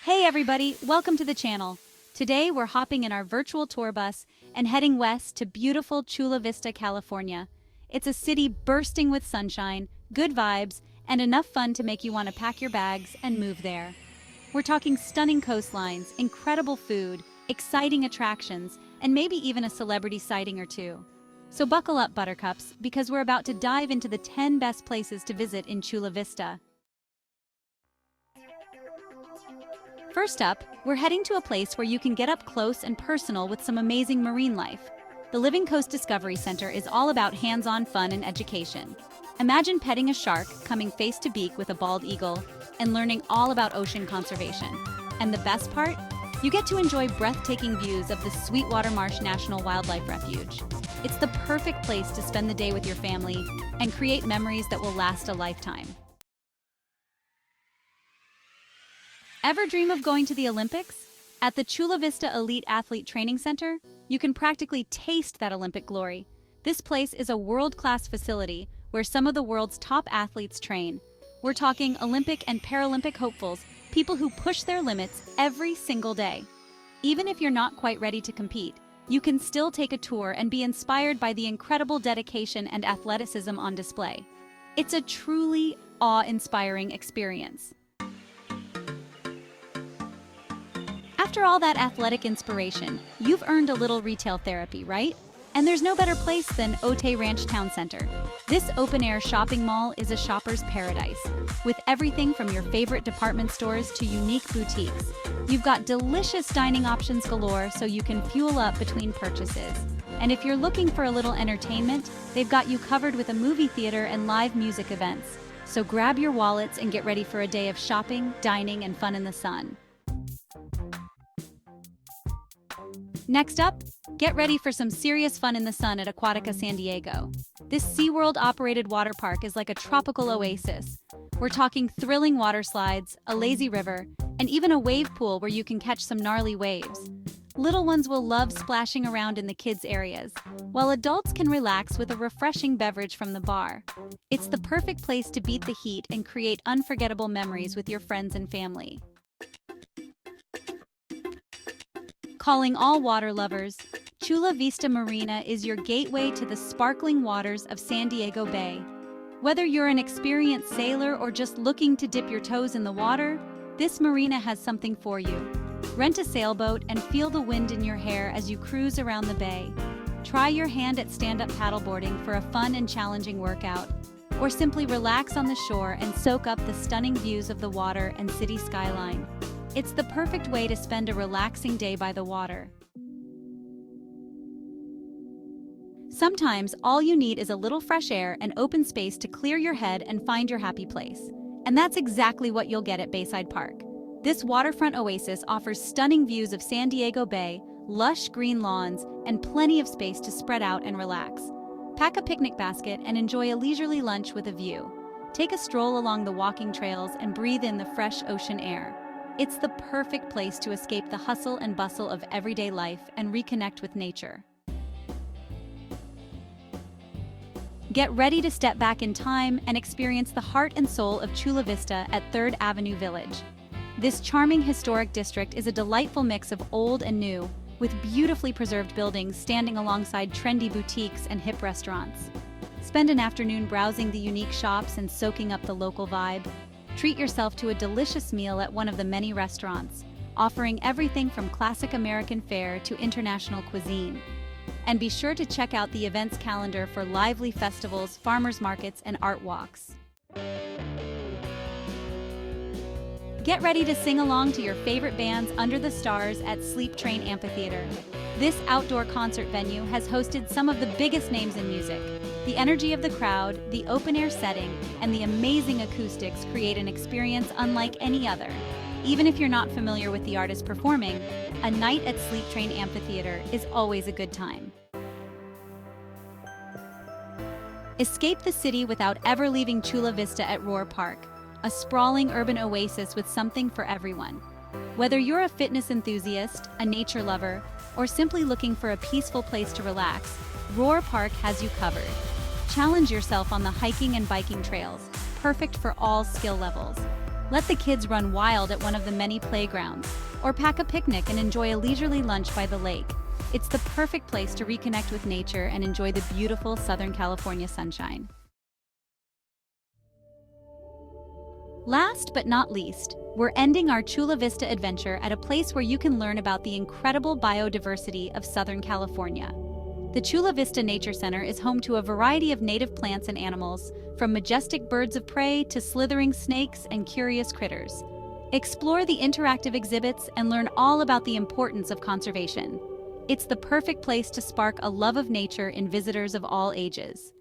Hey everybody, welcome to the channel. Today we're hopping in our virtual tour bus and heading west to beautiful Chula Vista, California. It's a city bursting with sunshine, good vibes, and enough fun to make you want to pack your bags and move there. We're talking stunning coastlines, incredible food, exciting attractions, and maybe even a celebrity sighting or two. So buckle up, buttercups, because we're about to dive into the 10 best places to visit in Chula Vista. First up, we're heading to a place where you can get up close and personal with some amazing marine life. The Living Coast Discovery Center is all about hands-on fun and education. Imagine petting a shark, coming face to beak with a bald eagle, and learning all about ocean conservation. And the best part? You get to enjoy breathtaking views of the Sweetwater Marsh National Wildlife Refuge. It's the perfect place to spend the day with your family and create memories that will last a lifetime. Ever dream of going to the Olympics? At the Chula Vista Elite Athlete Training Center, you can practically taste that Olympic glory. This place is a world-class facility where some of the world's top athletes train. We're talking Olympic and Paralympic hopefuls, people who push their limits every single day. Even if you're not quite ready to compete, you can still take a tour and be inspired by the incredible dedication and athleticism on display. It's a truly awe-inspiring experience. After all that athletic inspiration, you've earned a little retail therapy, right? And there's no better place than Otay Ranch Town Center. This open-air shopping mall is a shopper's paradise, with everything from your favorite department stores to unique boutiques. You've got delicious dining options galore so you can fuel up between purchases. And if you're looking for a little entertainment, they've got you covered with a movie theater and live music events. So grab your wallets and get ready for a day of shopping, dining, and fun in the sun. Next up, get ready for some serious fun in the sun at Aquatica San Diego. This SeaWorld-operated water park is like a tropical oasis. We're talking thrilling water slides, a lazy river, and even a wave pool where you can catch some gnarly waves. Little ones will love splashing around in the kids' areas, while adults can relax with a refreshing beverage from the bar. It's the perfect place to beat the heat and create unforgettable memories with your friends and family. Calling all water lovers, Chula Vista Marina is your gateway to the sparkling waters of San Diego Bay. Whether you're an experienced sailor or just looking to dip your toes in the water, this marina has something for you. Rent a sailboat and feel the wind in your hair as you cruise around the bay. Try your hand at stand-up paddleboarding for a fun and challenging workout, or simply relax on the shore and soak up the stunning views of the water and city skyline. It's the perfect way to spend a relaxing day by the water. Sometimes all you need is a little fresh air and open space to clear your head and find your happy place. And that's exactly what you'll get at Bayside Park. This waterfront oasis offers stunning views of San Diego Bay, lush green lawns, and plenty of space to spread out and relax. Pack a picnic basket and enjoy a leisurely lunch with a view. Take a stroll along the walking trails and breathe in the fresh ocean air. It's the perfect place to escape the hustle and bustle of everyday life and reconnect with nature. Get ready to step back in time and experience the heart and soul of Chula Vista at 3rd Avenue Village. This charming historic district is a delightful mix of old and new, with beautifully preserved buildings standing alongside trendy boutiques and hip restaurants. Spend an afternoon browsing the unique shops and soaking up the local vibe. Treat yourself to a delicious meal at one of the many restaurants, offering everything from classic American fare to international cuisine. And be sure to check out the events calendar for lively festivals, farmers markets, and art walks. Get ready to sing along to your favorite bands under the stars at Sleep Train Amphitheatre. This outdoor concert venue has hosted some of the biggest names in music. The energy of the crowd, the open-air setting, and the amazing acoustics create an experience unlike any other. Even if you're not familiar with the artist performing, a night at Sleep Train Amphitheatre is always a good time. Escape the city without ever leaving Chula Vista at Rohr Park, a sprawling urban oasis with something for everyone. Whether you're a fitness enthusiast, a nature lover, or simply looking for a peaceful place to relax, Rohr Park has you covered. Challenge yourself on the hiking and biking trails, perfect for all skill levels. Let the kids run wild at one of the many playgrounds, or pack a picnic and enjoy a leisurely lunch by the lake. It's the perfect place to reconnect with nature and enjoy the beautiful Southern California sunshine. Last but not least, we're ending our Chula Vista adventure at a place where you can learn about the incredible biodiversity of Southern California. The Chula Vista Nature Center is home to a variety of native plants and animals, from majestic birds of prey to slithering snakes and curious critters. Explore the interactive exhibits and learn all about the importance of conservation. It's the perfect place to spark a love of nature in visitors of all ages.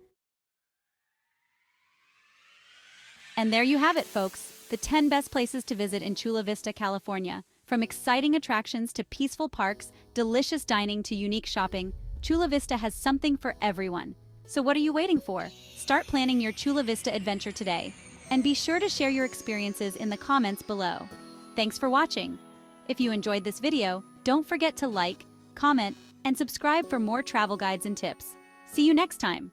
And there you have it, folks, the 10 best places to visit in Chula Vista, California. From exciting attractions to peaceful parks, delicious dining to unique shopping, Chula Vista has something for everyone. So what are you waiting for? Start planning your Chula Vista adventure today. And be sure to share your experiences in the comments below. Thanks for watching. If you enjoyed this video, don't forget to like, comment, and subscribe for more travel guides and tips. See you next time.